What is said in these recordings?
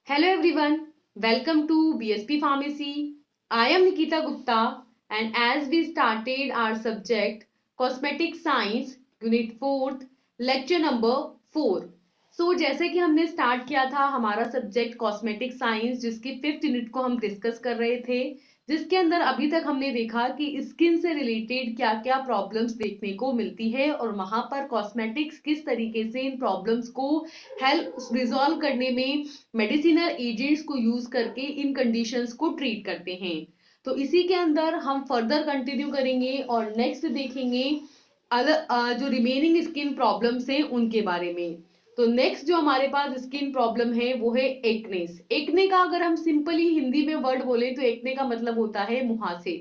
Hello everyone, welcome to BSP Pharmacy. I am Nikita Gupta, and as we started our subject Cosmetic Science Unit 4th lecture number 4. जैसे कि हमने start किया था हमारा subject cosmetic science जिसकी 5th unit को हम discuss कर रहे थे, जिसके अंदर अभी तक हमने देखा कि स्किन से रिलेटेड क्या क्या प्रॉब्लम्स देखने को मिलती है और वहां पर कॉस्मेटिक्स किस तरीके से इन प्रॉब्लम्स को हेल्प रिजॉल्व करने में मेडिसिनल एजेंट्स को यूज करके इन कंडीशंस को ट्रीट करते हैं। तो इसी के अंदर हम फर्दर कंटिन्यू करेंगे और नेक्स्ट देखेंगे अदर जो रिमेनिंग स्किन प्रॉब्लम्स हैं उनके बारे में। तो नेक्स्ट जो हमारे पास स्किन प्रॉब्लम है वो है एक्नेस। एक्ने का अगर हम सिंपली हिंदी में वर्ड बोले तो एक्ने का मतलब होता है मुहासे।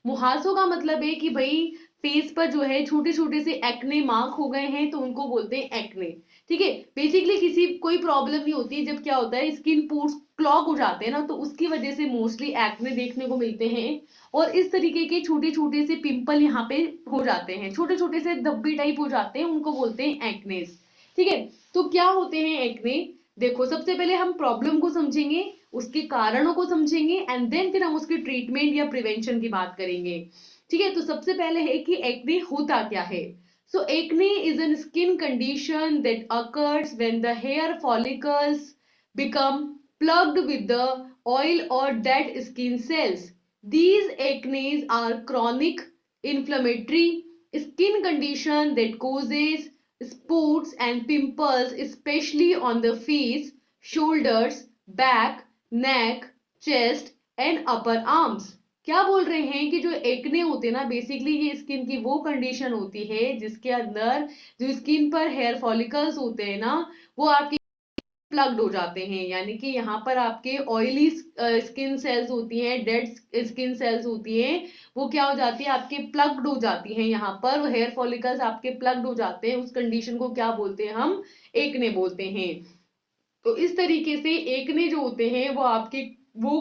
मुहासों का मतलब है कि भाई फेस पर जो है छोटे छोटे से एक्ने मार्क हो गए हैं तो उनको बोलते हैं एक्ने। ठीक है, बेसिकली किसी कोई प्रॉब्लम नहीं होती जब क्या होता है स्किन पोर्स क्लॉग हो जाते हैं ना, तो उसकी वजह से मोस्टली एक्ने देखने को मिलते हैं और इस तरीके के छोटे छोटे से पिंपल यहाँ पे हो जाते हैं, छोटे छोटे से धब्बे टाइप हो जाते हैं, उनको बोलते हैं एक्नेस। ठीक है, तो क्या होते हैं एक्ने? देखो, सबसे पहले हम प्रॉब्लम को समझेंगे, उसके कारणों को समझेंगे एंड देन फिर हम उसके ट्रीटमेंट या प्रिवेंशन की बात करेंगे। ठीक है, तो सबसे पहले है कि एक्ने होता क्या है। So acne is a skin condition that occurs when the hair follicles become plugged with the oil or dead skin cells. These acnes are chronic inflammatory skin condition that causes spots and pimples especially on the face, shoulders, back, neck, chest and upper arms. क्या बोल रहे हैं कि जो acne होते हैं ना, basically ये स्किन की वो कंडीशन होती है जिसके अंदर जो स्किन पर हेयर फॉलिकल्स होते हैं ना, वो आपके प्लग्ड हो जाते हैं, यानी कि यहाँ पर आपके ऑयली स्किन सेल्स होती हैं, डेड स्किन सेल्स होती हैं, वो क्या हो जाती है आपके प्लग्ड हो जाती हैं, यहाँ पर हेयर फॉलिकल्स आपके प्लग्ड हो जाते हैं। उस कंडीशन को क्या बोलते हैं हम? एक्ने बोलते हैं। तो इस तरीके से एक्ने जो होते हैं वो आपके वो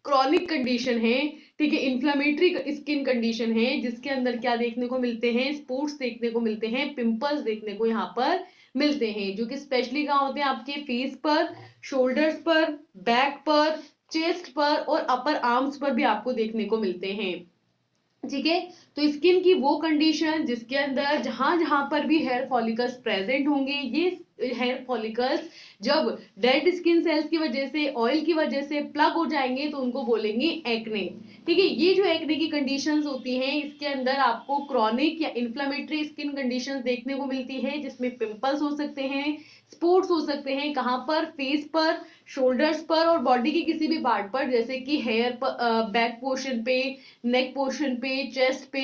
क्रॉनिक कंडीशन है। ठीक है, इन्फ्लेमेटरी स्किन कंडीशन है जिसके अंदर क्या देखने को मिलते हैं? स्पॉट्स देखने को मिलते हैं, पिंपल्स देखने को यहाँ पर मिलते हैं, जो कि स्पेशली कहाँ होते हैं? आपके फेस पर, शोल्डर्स पर, बैक पर, चेस्ट पर और अपर आर्म्स पर भी आपको देखने को मिलते हैं। ठीक है, तो स्किन की वो कंडीशन जिसके अंदर जहां जहां पर भी हेयर फॉलिकल्स प्रेजेंट होंगे, ये हेयर फॉलिकल्स जब डेड स्किन सेल्स की वजह से, ऑयल की वजह से प्लग हो जाएंगे तो उनको बोलेंगे एक्ने। ठीक है, ये जो एक्ने की कंडीशंस होती हैं इसके अंदर आपको क्रॉनिक या इन्फ्लेमेटरी स्किन कंडीशंस देखने को मिलती है, जिसमें पिंपल्स हो सकते हैं, स्पॉट्स हो सकते हैं, कहां पर? फेस पर, शोल्डर्स पर और बॉडी के किसी भी पार्ट पर, जैसे कि हेयर बैक पोर्शन पे, नेक पोर्शन पे, चेस्ट पे,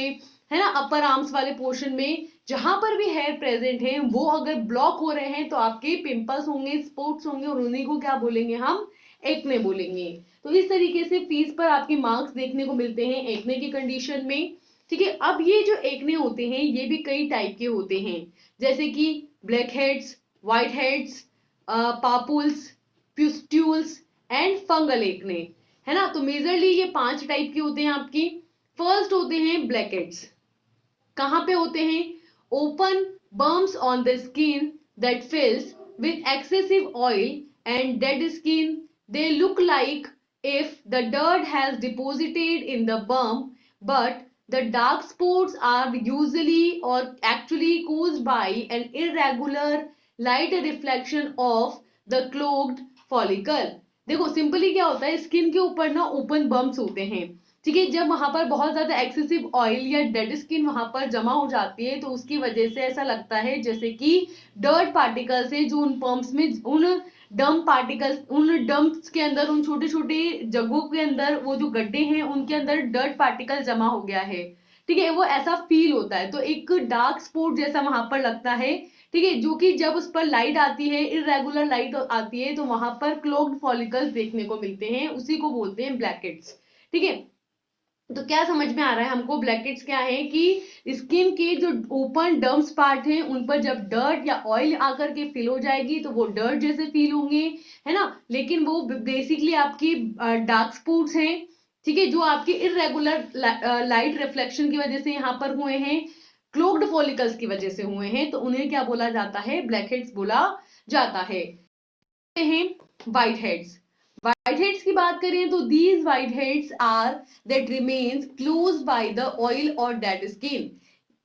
है ना, अपर आर्म्स वाले पोर्शन में, जहां पर भी हेयर प्रेजेंट है वो अगर ब्लॉक हो रहे हैं तो आपके पिंपल्स होंगे, स्पॉट्स होंगे और उन्हीं को क्या बोलेंगे हम? एक्ने बोलेंगे। तो इस तरीके से फेस पर आपके मार्क्स देखने को मिलते हैं एक्ने की कंडीशन में। ठीक है, अब ये जो एक्ने होते हैं ये भी कई टाइप के होते हैं, जैसे कि black heads, white heads, papules, pustules and fungal acne, है ना। तो मेजरली ये 5 टाइप के होते हैं आपकी। फर्स्ट होते हैं ब्लैकहेड्स। कहां पे होते हैं? Open bumps on the skin that fills with excessive oil and dead skin. They look like if the dirt has deposited in the bump, but the dark spots are usually or actually caused by an irregular light reflection of the clogged follicle. देखो simply क्या होता है, skin के ऊपर ना open bumps होते हैं। ठीक है, जब वहां पर बहुत ज्यादा एक्सेसिव ऑयल या डेड स्किन वहां पर जमा हो जाती है तो उसकी वजह से ऐसा लगता है जैसे कि डर्ट पार्टिकल्स है जो उन पम्प्स में, उन डम्प पार्टिकल्स, उन डंप्स के अंदर, उन छोटे छोटे जगहों के अंदर, वो जो गड्ढे हैं उनके अंदर डर्ट पार्टिकल जमा हो गया है। ठीक है, वो ऐसा फील होता है, तो एक डार्क स्पॉट जैसा वहां पर लगता है। ठीक है, जो कि जब उस पर लाइट आती है, इरेगुलर लाइट आती है, तो वहां पर क्लोग्ड फॉलिकल्स देखने को मिलते हैं, उसी को बोलते हैं ब्लैकहेड्स। ठीक है, तो क्या समझ में आ रहा है हमको? ब्लैकहेड्स क्या है कि स्किन के जो ओपन डर्म्स पार्ट हैं उन पर जब डर्ट या ऑयल आकर के फिल हो जाएगी तो वो डर्ट जैसे फील होंगे, है ना, लेकिन वो बेसिकली आपकी डार्क स्पॉट्स हैं। ठीक है, जो आपके इरेगुलर लाइट रिफ्लेक्शन की वजह से यहाँ पर हुए हैं। क्लोक्ड फॉलिकल्स की वजह से हुए हैं, तो उन्हें क्या बोला जाता है, ब्लैक हेड्स बोला जाता है। व्हाइट हेड्स, व्हाइट हेड्स की बात करें तो these white heads are that remains close by the oil और डेड स्किन।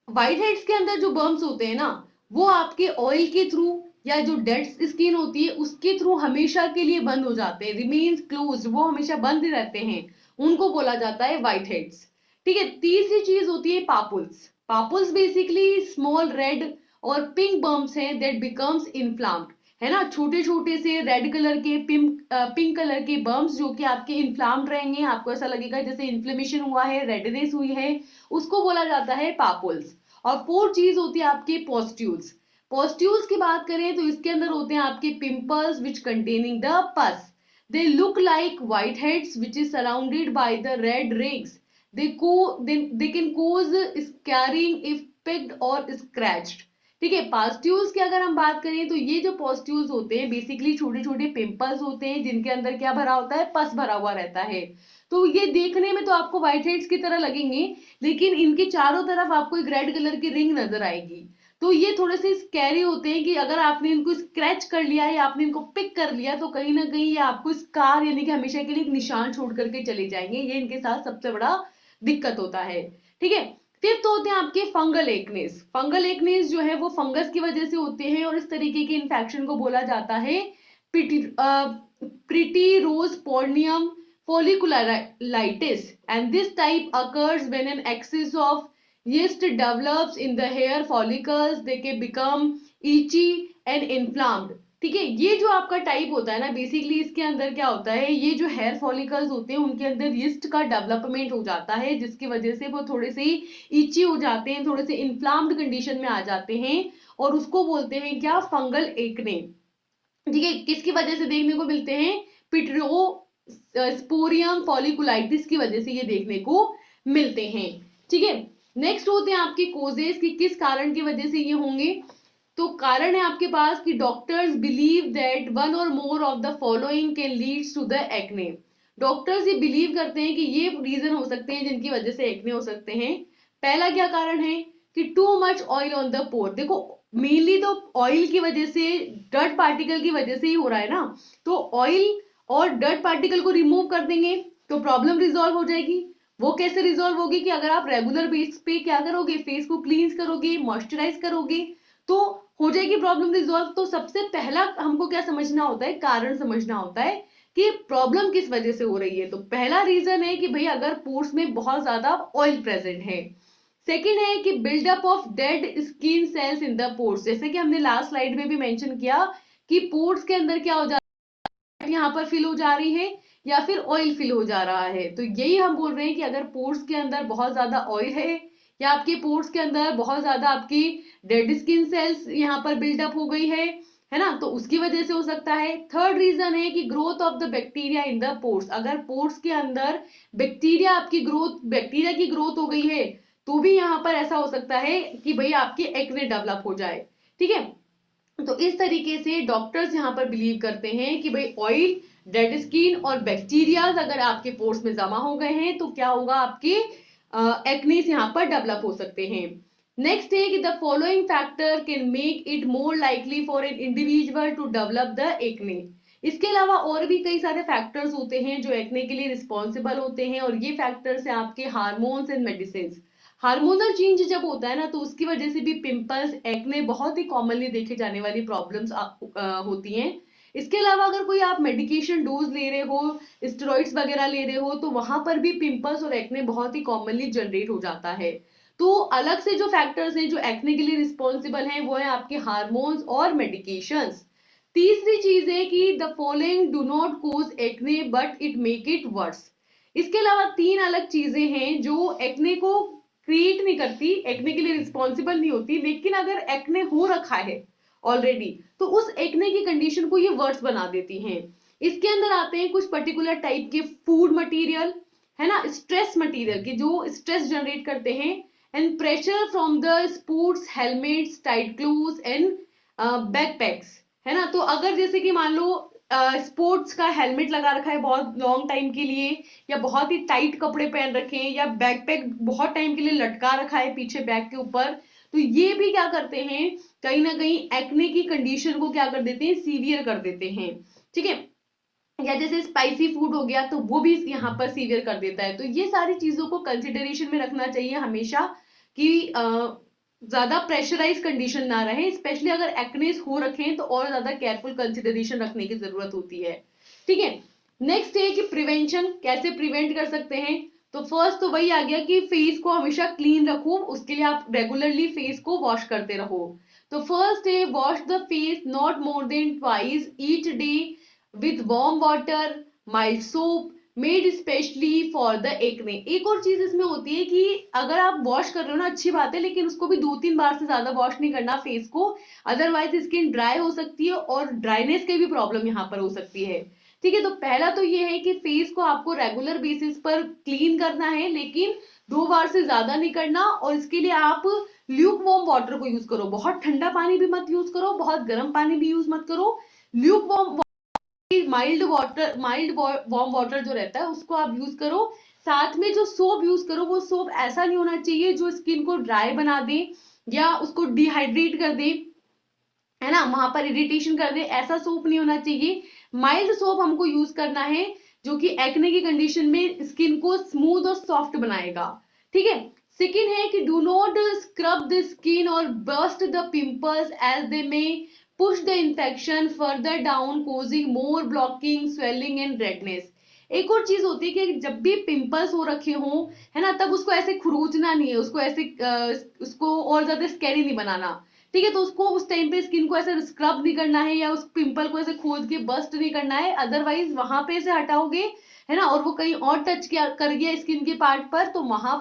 व्हाइट हेड्स के अंदर जो बर्म्स होते हैं ना, वो आपके ऑयल के थ्रू या जो डेड स्किन होती है उसके थ्रू हमेशा के लिए बंद हो जाते हैं, रिमेन्स क्लोज, वो हमेशा बंद रहते हैं, उनको बोला जाता है व्हाइट हेड्स। ठीक है, तीसरी चीज होती है पापुल्स। पापुल्स बेसिकली स्मॉल रेड और पिंक बर्म्स हैं दैट बिकम्स इन्फ्लाम्ड, है ना, छोटे छोटे से रेड कलर के पिंक कलर के बर्म्स जो कि आपके इन्फ्लाम्ड रहेंगे, आपको ऐसा लगेगा जैसे इन्फ्लेमेशन हुआ है, रेडनेस हुई है, उसको बोला जाता है पापुल्स। और फोर्थ चीज होती है आपके पोस्ट्यूल्स। पोस्ट्यूल्स की बात करें तो इसके अंदर होते हैं आपके पिंपल्स विच कंटेनिंग द पस, दे look like white heads which is surrounded by the red rings, they can cause scarring if picked और scratched। ठीक है, पास्ट्यूल्स की अगर हम बात करें तो ये जो पास्ट्यूल्स होते हैं बेसिकली छोटे छोटे पिंपल्स होते हैं जिनके अंदर क्या भरा होता है, पस भरा हुआ रहता है। तो ये देखने में तो आपको व्हाइट हेड्स की तरह लगेंगे, लेकिन इनके चारों तरफ आपको एक रेड कलर की रिंग नजर आएगी। तो ये थोड़े से स्कैरी होते हैं कि अगर आपने इनको स्क्रैच कर लिया या आपने इनको पिक कर लिया तो कहीं ना कहीं ये आपको स्कार यानी कि हमेशा के लिए एक निशान छोड़ करके चले जाएंगे, ये इनके साथ सबसे बड़ा दिक्कत होता है। ठीक है, फिफ्थ होते हैं आपके फंगल एकनेस। फंगल एकनेस जो है वो फंगस की वजह से होते हैं और इस तरीके के इन्फेक्शन को बोला जाता है pityrosporum folliculitis, and this type occurs when an excess of yeast develops in the hair follicles, they can become itchy and inflamed। ठीक है, ये जो आपका टाइप होता है ना बेसिकली इसके अंदर क्या होता है, ये जो हेयर फॉलिकल्स होते हैं उनके अंदर यीस्ट का डेवलपमेंट हो जाता है जिसकी वजह से वो थोड़े से इची हो जाते हैं, थोड़े से इन्फ्लाम्ड कंडीशन में आ जाते हैं और उसको बोलते हैं क्या, फंगल एकने। ठीक है, किसकी वजह से देखने को मिलते हैं, पिट्रो स्पोरियम फॉलिकुलाइटिस की वजह से ये देखने को मिलते हैं। ठीक है, नेक्स्ट होते हैं आपके कोजेस कि किस कारण की वजह से ये होंगे। तो कारण है आपके पास कि doctors believe that one or more of the following can leads to the acne. Doctors ये बिलीव करते हैं कि ये रीजन हो सकते हैं जिनकी वजह से एक्ने हो सकते हैं। पहला क्या कारण है कि too much oil on the pore. देखो मेनली तो ऑयल की वजह से, डर्ट पार्टिकल की वजह से ही हो रहा है ना, तो ऑयल और डर्ट पार्टिकल को रिमूव कर देंगे तो प्रॉब्लम रिजॉल्व हो जाएगी। वो कैसे रिजॉल्व होगी कि अगर आप रेगुलर बेस पे क्या करोगे, फेस को क्लींस करोगे, मॉइस्चराइज करोगे तो हो जाएगी प्रॉब्लम रिजॉल्व। तो सबसे पहला हमको क्या समझना होता है, कारण समझना होता है कि प्रॉब्लम किस वजह से हो रही है। तो पहला रीजन है कि भाई अगर पोर्स में बहुत ज्यादा ऑयल प्रेजेंट है। सेकेंड है कि buildup of dead skin cells in the pores, जैसे कि हमने लास्ट स्लाइड में भी मेंशन किया कि पोर्स के अंदर क्या हो जाता है, यहाँ पर फिल हो जा रही है या फिर ऑयल फिल हो जा रहा है। तो यही हम बोल रहे हैं कि अगर पोर्स के अंदर बहुत ज्यादा ऑयल है या आपके पोर्स के अंदर बहुत ज्यादा आपकी डेड स्किन सेल्स यहाँ पर बिल्डअप हो गई है ना, तो उसकी वजह से हो सकता है। थर्ड रीजन है कि growth of the bacteria in the pores, अगर पोर्स के अंदर बैक्टीरिया आपकी ग्रोथ, बैक्टीरिया की ग्रोथ हो गई है तो भी यहाँ पर ऐसा हो सकता है कि भाई आपके एक्ने डेवलप हो जाए। ठीक है, तो इस तरीके से डॉक्टर्स यहाँ पर बिलीव करते हैं कि भाई ऑयल, डेड स्किन और बैक्टीरिया अगर आपके पोर्स में जमा हो गए हैं तो क्या होगा, आपके एक्नीस यहाँ पर डेवलप हो सकते हैं। नेक्स्ट है कि the following factor can make it more likely for an individual to develop the acne. इसके अलावा और भी कई सारे फैक्टर्स होते हैं जो एक्ने के लिए रिस्पॉन्सिबल होते हैं और ये फैक्टर्स हैं आपके hormones and medicine. Hormonal change जब होता है ना तो उसकी वजह से भी पिंपल्स, एक्ने बहुत ही कॉमनली देखे जाने वाली प्रॉब्लम्स होती हैं। इसके अलावा अगर कोई आप मेडिकेशन डोज ले रहे हो, स्टेरॉइड्स वगैरह ले रहे हो तो वहां पर भी पिंपल्स और एक्ने बहुत ही कॉमनली जनरेट हो जाता है। तो अलग से जो फैक्टर्स हैं जो एक्ने के लिए रिस्पॉन्सिबल हैं वो है आपके हार्मोन्स और मेडिकेशंस। तीसरी चीज है कि the following do not cause acne but it make it worse. इसके अलावा तीन अलग चीजें हैं जो एक्ने को क्रिएट नहीं करती, एक्ने के लिए रिस्पॉन्सिबल नहीं होती, लेकिन अगर एक्ने हो रखा है ऑलरेडी तो उस एक्ने की कंडीशन को ये वर्स बना देती हैं। इसके अंदर आते हैं कुछ पर्टिकुलर टाइप के फूड मटेरियल, है ना, स्ट्रेस मटेरियल के जो स्ट्रेस जनरेट करते हैं, and pressure from the sports helmets, tight cloth and backpacks, है ना। तो अगर जैसे कि मान लो स्पोर्ट्स का हेलमेट लगा रखा है बहुत लॉन्ग टाइम के लिए, या बहुत ही टाइट कपड़े पहन रखे हैं, या बैकपैक बहुत टाइम के लिए लटका रखा है पीछे बैक के ऊपर, तो ये भी क्या करते हैं, कहीं ना कहीं एक्ने की कंडीशन को क्या कर देते हैं, सीवियर कर देते हैं। ठीक है, या जैसे स्पाइसी फूड हो गया तो वो भी यहाँ पर सीवियर कर देता है। तो ये सारी चीजों को कंसिडरेशन में रखना चाहिए हमेशा कि ज्यादा प्रेशराइज कंडीशन ना रहे, स्पेशली अगर एक्नेस हो रखे हैं तो और ज्यादा केयरफुल कंसिडरेशन रखने की जरूरत होती है। ठीक है, नेक्स्ट है कि प्रिवेंशन, कैसे प्रिवेंट कर सकते हैं। तो फर्स्ट तो वही आ गया कि फेस को हमेशा क्लीन रखो, उसके लिए आप रेगुलरली फेस को वॉश करते रहो। तो फर्स्ट है wash the face not more than twice each day with warm water, mild soap made specially for the acne. एक और चीज इसमें होती है कि अगर आप वॉश कर रहे हो ना, अच्छी बात है, लेकिन उसको भी 2-3 बार से ज्यादा वॉश नहीं करना फेस को, अदरवाइज स्किन ड्राई हो सकती है और ड्राइनेस की भी प्रॉब्लम यहाँ पर हो सकती है। ठीक है, तो पहला तो ये है कि फेस को आपको रेगुलर बेसिस पर क्लीन करना है, लेकिन 2 बार से ज्यादा नहीं करना। और इसके लिए आप ल्यूक वार्म वाटर को यूज करो, बहुत ठंडा पानी भी मत यूज करो, बहुत गर्म पानी भी यूज मत करो। Luke warm, mild water, mild warm water जो रहता है उसको आप यूज करो। साथ में जो सोप यूज करो, वो सोप ऐसा नहीं होना चाहिए जो स्किन को ड्राई बना दे या उसको डिहाइड्रेट कर दे, है ना, वहां पर इरिटेशन कर दे, ऐसा सोप नहीं होना चाहिए। माइल्ड सोप हमको यूज करना है जो कि एक्ने की कंडीशन में स्किन को स्मूथ और सॉफ्ट बनाएगा। ठीक है, सेकेंड है कि do not scrub the skin और burst the pimples as they may push the infection further down causing more blocking swelling and redness. एक और चीज होती है कि जब भी पिंपल्स हो रखे हो, है ना, तब उसको ऐसे खुरोचना नहीं है, उसको ऐसे उसको और ज्यादा स्कैरी नहीं बनाना। ठीक है, तो उसको उस टाइम पे स्किन को ऐसे स्क्रब नहीं करना है या उस पिंपल को ऐसे खोद के बस्ट नहीं करना है, अदरवाइज वहां पे से हटाओगे, है ना, और वो कहीं और टच किया कर गया स्किन के पार्ट पर, तो वहां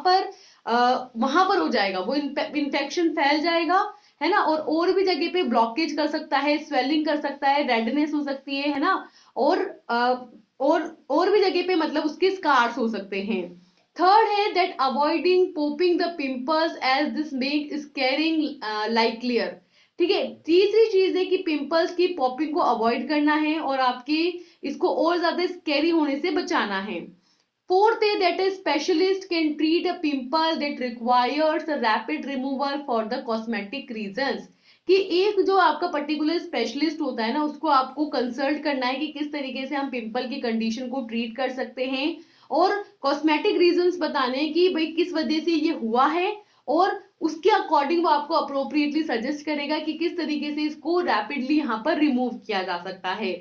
पर हो जाएगा, वो इन्फेक्शन फैल जाएगा, है ना, और भी जगह पे ब्लॉकेज कर सकता है, स्वेलिंग कर सकता है, रेडनेस हो सकती है ना, और और भी जगह पे मतलब उसके स्कार्स हो सकते हैं। थर्ड है that avoiding popping the pimples as this make scarring likelier. ठीक है, तीसरी चीज है कि पिंपल्स की पॉपिंग को अवॉइड करना है और आपके इसको और ज्यादा स्कैरी होने से बचाना है। फोर्थ है that a specialist can treat a pimple that requires a rapid removal for the cosmetic reasons। कि एक जो आपका पर्टिकुलर स्पेशलिस्ट होता है ना, उसको आपको कंसल्ट करना है कि किस तरीके से हम पिंपल की कंडीशन को ट्रीट कर सकते हैं, और कॉस्मेटिक रीजंस बताने हैं कि भाई किस वजह से ये हुआ है, और उसके अकॉर्डिंग वो आपको अप्रोप्रिएटली सजेस्ट करेगा कि किस तरीके से इसको रैपिडली यहाँ पर रिमूव किया जा सकता है।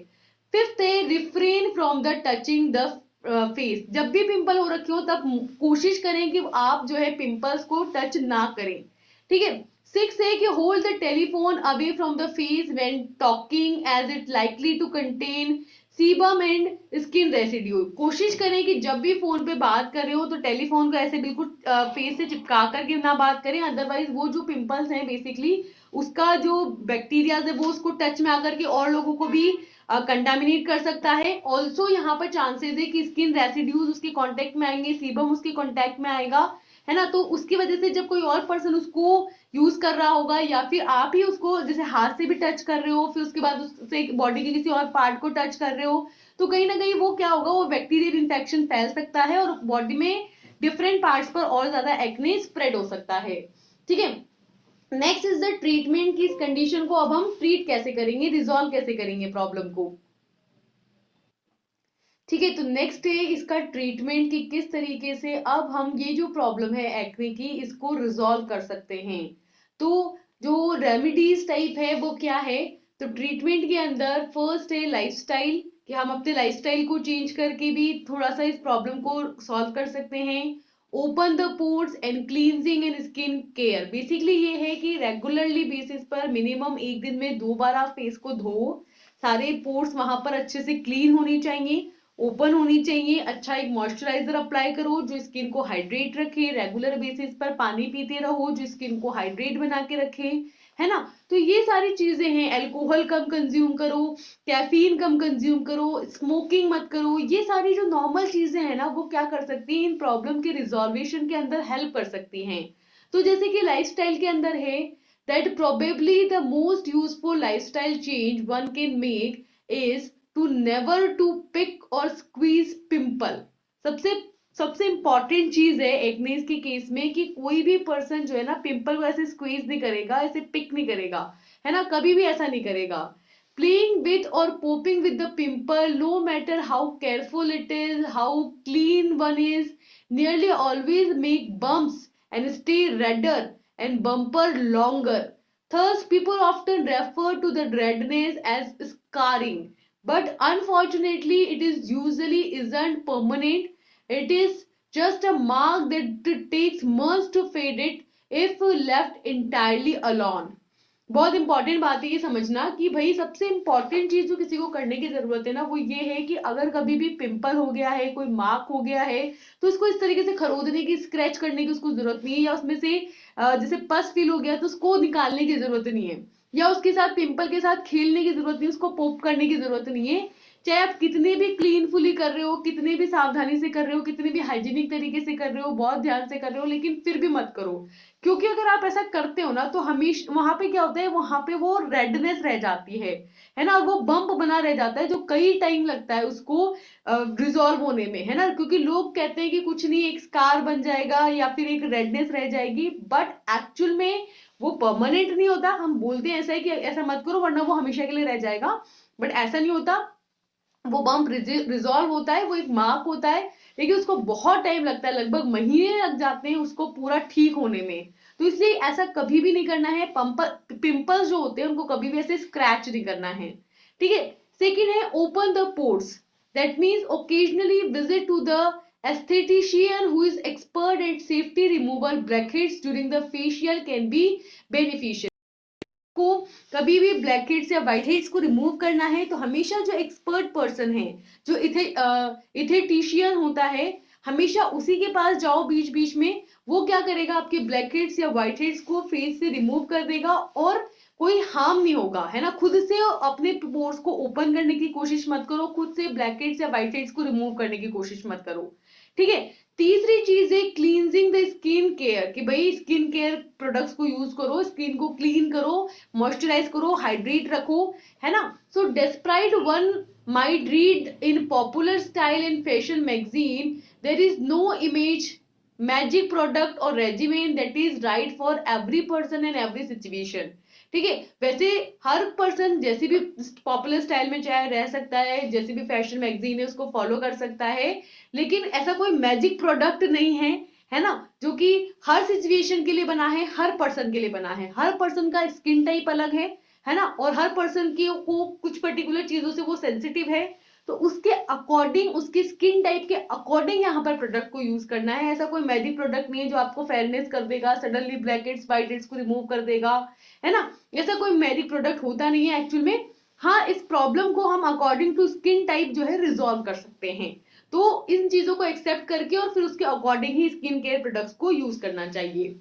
फिफ्थ है refrain from the touching the face. जब भी पिंपल हो रखे हो तब कोशिश करें कि आप जो है पिंपल्स को टच ना करें। ठीक है, सिक्स है कि hold the telephone away from the face when talking as it likely to contain sebum and skin residue. कोशिश करें कि जब भी फोन पे बात कर रहे हो तो टेलीफोन को ऐसे बिल्कुल फेस से चिपका करके ना बात करें, अदरवाइज वो जो पिंपल्स हैं बेसिकली उसका जो बैक्टीरिया है वो उसको टच में आकर के और लोगों को भी कंटामिनेट कर सकता है। ऑल्सो यहाँ पर चांसेस है कि स्किन रेसिड्यूज उसके कांटेक्ट में आएंगे, सीबम उसके कांटेक्ट में आएगा, है ना, तो उसकी वजह से जब कोई और पर्सन उसको यूज कर रहा होगा या फिर आप ही उसको जैसे हाथ से भी टच कर रहे हो, फिर उसके बाद उससे बॉडी के किसी और पार्ट को टच कर रहे हो, तो कहीं ना कहीं वो क्या होगा, वो बैक्टीरियल इन्फेक्शन फैल सकता है और बॉडी में डिफरेंट पार्ट्स पर और ज्यादा एक्ने स्प्रेड हो सकता है। ठीक है, नेक्स्ट इज द ट्रीटमेंट की इस कंडीशन को अब हम ट्रीट कैसे करेंगे, रिजॉल्व कैसे करेंगे प्रॉब्लम को। ठीक है, तो नेक्स्ट है इसका ट्रीटमेंट कि किस तरीके से अब हम ये जो प्रॉब्लम है एक्ने की इसको रिजॉल्व कर सकते हैं। तो जो रेमेडीज टाइप है वो क्या है, तो ट्रीटमेंट के अंदर फर्स्ट है लाइफस्टाइल, कि हम अपने लाइफस्टाइल को चेंज करके भी थोड़ा सा इस प्रॉब्लम को सॉल्व कर सकते हैं। Open the pores and cleansing and skin care, basically ये है कि रेगुलरली बेसिस पर मिनिमम एक दिन में 2 बार आप फेस को धो, सारे पोर्स वहां पर अच्छे से क्लीन होने चाहिए, ओपन होनी चाहिए, अच्छा एक मॉइस्चराइजर अप्लाई करो जो स्किन को हाइड्रेट रखे, रेगुलर बेसिस पर पानी पीते रहो जो स्किन को हाइड्रेट बना के रखे, है ना। तो ये सारी चीजें हैं, अल्कोहल कम कंज्यूम करो, कैफीन कम कंज्यूम करो, स्मोकिंग मत करो, ये सारी जो नॉर्मल चीजें हैं ना वो क्या कर सकती हैं, इन प्रॉब्लम के रिजॉल्वेशन के अंदर हेल्प कर सकती हैं। तो जैसे कि लाइफस्टाइल के अंदर है that probably the most useful lifestyle change one can make is to never to pick or squeeze pimple। सबसे सबसे इंपॉर्टेंट चीज है एक्नेस के केस में कि कोई भी पर्सन जो है ना पिंपल को ऐसे स्क्वीज नहीं करेगा, ऐसे पिक नहीं करेगा, है ना, कभी भी ऐसा नहीं करेगा। Playing with or popping with the pimple, no matter how careful it is, how clean one is, nearly always make bumps and stay redder and bumper longer. Thus, people often refer to the redness as scarring, but unfortunately, it is usually isn't permanent. It is just a mark that it takes months to fade it if left entirely alone. बहुत important बात है ये समझना कि भाई सबसे important चीज जो किसी को करने की जरूरत है ना वो ये है कि अगर कभी भी पिंपल हो गया है, कोई मार्क हो गया है, तो उसको इस तरीके से खरोदने की, स्क्रैच करने की उसको जरूरत नहीं है, या उसमें से जैसे पस फील हो गया तो उसको निकालने की जरूरत नहीं है, या उसके साथ पिंपल के साथ खेलने की जरूरत नहीं है, उसको पॉप करने की जरूरत नहीं है। चाहे आप कितने भी क्लीनफुली कर रहे हो, कितने भी सावधानी से कर रहे हो, कितने भी हाइजीनिक तरीके से कर रहे हो, बहुत ध्यान से कर रहे हो, लेकिन फिर भी मत करो। क्योंकि अगर आप ऐसा करते हो ना तो हमेशा वहां पे क्या होता है, वहां पे वो रेडनेस रह जाती है ना, और वो बम्प बना रह जाता है जो कई टाइम लगता है उसको रिजॉल्व होने में, है ना। क्योंकि लोग कहते हैं कि कुछ नहीं, एक स्कार बन जाएगा या फिर एक रेडनेस रह जाएगी, बट एक्चुअल में वो परमानेंट नहीं होता। हम बोलते हैं ऐसा है कि ऐसा मत करो वरना वो हमेशा के लिए रह जाएगा, बट ऐसा नहीं होता। वो बम्प रिजॉल्व होता है, वो एक मार्क होता है, लेकिन उसको बहुत टाइम लगता है, लगभग महीने लग जाते हैं उसको पूरा ठीक होने में। तो इसलिए ऐसा कभी भी नहीं करना है। पिंपल्स जो होते हैं उनको कभी भी ऐसे स्क्रैच नहीं करना है, ठीक है। सेकेंड है open the pores, that means occasionally visit to the aesthetician who is expert at safety removal. Blackheads during the facial can be beneficial. को कभी भी ब्लैक हेड्स या व्हाइट हेड्स को रिमूव करना है तो हमेशा जो एक्सपर्ट पर्सन है, जो इथेटिशियन होता है, हमेशा उसी के पास जाओ बीच बीच में। वो क्या करेगा, आपके ब्लैक हेड्स या व्हाइट हेड्स को फेस से रिमूव कर देगा और कोई हार्म नहीं होगा, है ना। खुद से अपने पोर्स को ओपन करने की कोशिश मत करो, खुद से ब्लैक हेड्स या व्हाइट हेड्स को रिमूव करने की कोशिश मत करो, ठीक है। तीसरी चीज है क्लींजिंग द स्किन केयर, कि भाई स्किन केयर प्रोडक्ट्स को यूज करो, स्किन को क्लीन करो, मॉइस्चराइज करो, हाइड्रेट रखो, है ना। So despite one might read in popular style and fashion magazine, there is no image magic product or regimen that is right for every person and every situation, ठीक है। वैसे हर person जैसी भी popular style में चाहे रह सकता है, जैसी भी फैशन मैगजीन है उसको फॉलो कर सकता है, लेकिन ऐसा कोई मैजिक प्रोडक्ट नहीं है ना, जो कि हर सिचुएशन के लिए बना है, हर पर्सन के लिए बना है। हर पर्सन का स्किन टाइप अलग है ना, और हर पर्सन की को कुछ पर्टिकुलर चीजों से वो सेंसिटिव है, तो उसके अकॉर्डिंग, उसके स्किन टाइप के अकॉर्डिंग यहाँ पर प्रोडक्ट को यूज करना है। ऐसा कोई मैजिक प्रोडक्ट नहीं है जो आपको फेयरनेस कर देगा, suddenly black heads white heads को रिमूव कर देगा, है ना। ऐसा कोई मैजिक प्रोडक्ट होता नहीं है एक्चुअल में। हाँ, इस प्रॉब्लम को हम अकॉर्डिंग टू स्किन टाइप जो है रिजॉल्व कर सकते हैं। तो इन चीजों को एक्सेप्ट करके और फिर उसके अकॉर्डिंग ही स्किन केयर प्रोडक्ट्स को यूज करना चाहिए।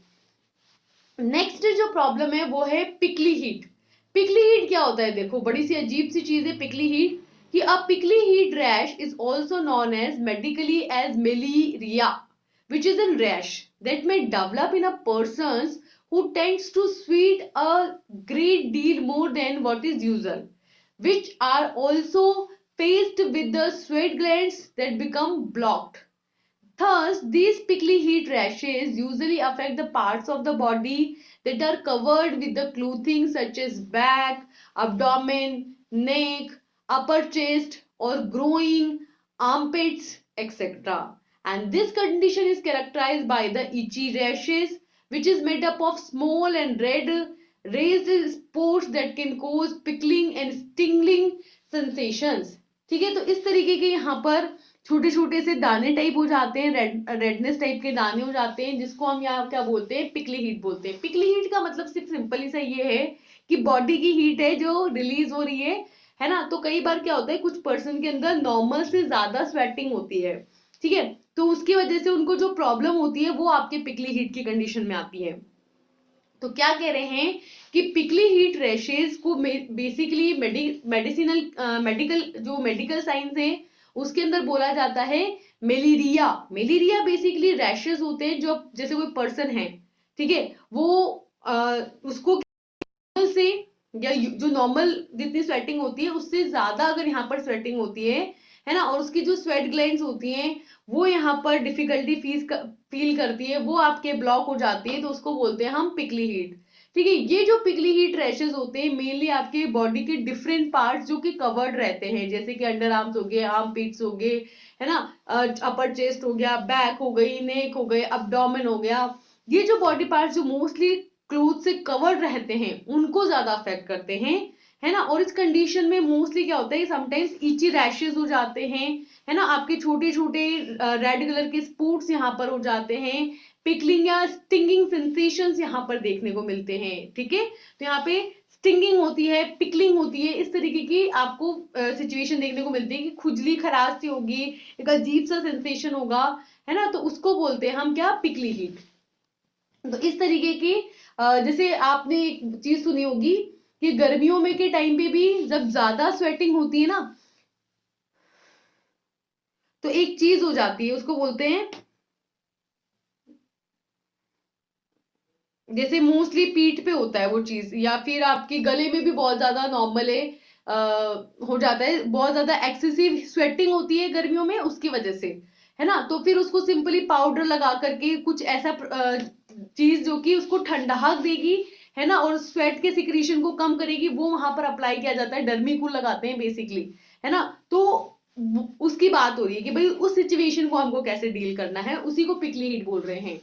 नेक्स्ट जो प्रॉब्लम है वो है पिकली हीट। पिकली हीट क्या होता है, देखो बड़ी सी अजीब सी चीज है पिकली हीट, कि a prickly heat rash is also known as medically as miliaria, which is a rash that may develop in a person who tends to sweat a great deal more than what is usual, which are also faced with the sweat glands that become blocked. Thus, these pickly heat rashes usually affect the parts of the body that are covered with the clothing such as back, abdomen, neck, upper chest or growing, armpits, etc. And this condition is characterized by the itchy rashes, which is made up of small and red raised spots that can cause pickling and stinging sensations. ठीक है, तो इस तरीके के यहाँ पर छोटे छोटे से दाने टाइप हो जाते हैं, रेडनेस टाइप के दाने हो जाते हैं, जिसको हम यहाँ क्या बोलते हैं, पिकली हीट बोलते हैं। पिकली हीट का मतलब सिर्फ सिंपली सा ये है कि बॉडी की हीट है जो रिलीज हो रही है ना। तो कई बार क्या होता है, कुछ पर्सन के अंदर नॉर्मल से ज्यादा स्वेटिंग होती है, ठीक है, तो उसकी वजह से उनको जो प्रॉब्लम होती है वो आपके पिकली हीट की कंडीशन में आती है। तो क्या कह रहे हैं कि पिकली हीट रैशेज को बेसिकली मेडिकल जो मेडिकल साइंस है उसके अंदर बोला जाता है मेलीरिया। मेलीरिया बेसिकली रैशेज होते हैं जो, जैसे कोई पर्सन है, ठीक है, वो उसको से या जो नॉर्मल जितनी स्वेटिंग होती है उससे ज्यादा अगर यहाँ पर स्वेटिंग होती है, है ना, और उसकी जो स्वेट ग्लैंड्स होती हैं वो यहाँ पर डिफिकल्टी फील करती है, वो आपके ब्लॉक हो जाती है, तो उसको बोलते हैं हम पिकली हीट। ठीक है, ये जो पिकली हीट रैशेस होते हैं मेनली आपके बॉडी के डिफरेंट पार्ट्स जो कि कवर्ड रहते हैं, जैसे कि अंडर आर्म्स हो गए, आर्म पिट्स हो गए, है ना, अपर चेस्ट हो गया, बैक हो गई, नेक हो गए, abdomen हो गया, ये जो बॉडी पार्ट्स जो मोस्टली क्लोथ से कवर्ड रहते हैं उनको ज्यादा अफेक्ट करते हैं, है ना। और इस कंडीशन में मोस्टली क्या होता है, समटाइम्स इची रैशेस हो जाते हैं, है ना, आपके छोटे छोटे रेड कलर के स्पॉट्स यहाँ पर हो जाते हैं, पिकलिंग या स्टिंगिंग सेंसेशंस यहाँ पर देखने को मिलते हैं। ठीक है, तो यहाँ पे स्टिंगिंग होती है, पिकलिंग होती है, इस तरीके की आपको सिचुएशन देखने को मिलती है कि खुजली खराश सी होगी, एक अजीब सा सेंसेशन होगा, है ना, तो उसको बोलते हैं हम क्या, पिकली हीट। तो इस तरीके की जैसे आपने एक चीज सुनी होगी कि गर्मियों में के टाइम पे भी जब ज्यादा स्वेटिंग होती है ना, तो एक चीज हो जाती है, उसको बोलते हैं, जैसे मोस्टली पीठ पे होता है वो चीज, या फिर आपके गले में भी बहुत ज्यादा नॉर्मल है, हो जाता है, बहुत ज्यादा एक्सेसिव स्वेटिंग होती है गर्मियों में उसकी वजह से, है ना। तो फिर उसको सिंपली पाउडर लगा करके कुछ ऐसा चीज जो कि उसको ठंडक देगी, है ना, और स्वेट के सिक्रीशन को कम करेगी, वो वहां पर अप्लाई किया जाता है, डर्मीकूल लगाते हैं बेसिकली, है ना। तो उसकी बात हो रही है कि भाई उस सिचुएशन को हमको कैसे डील करना है, उसी को पिकली हीट बोल रहे हैं।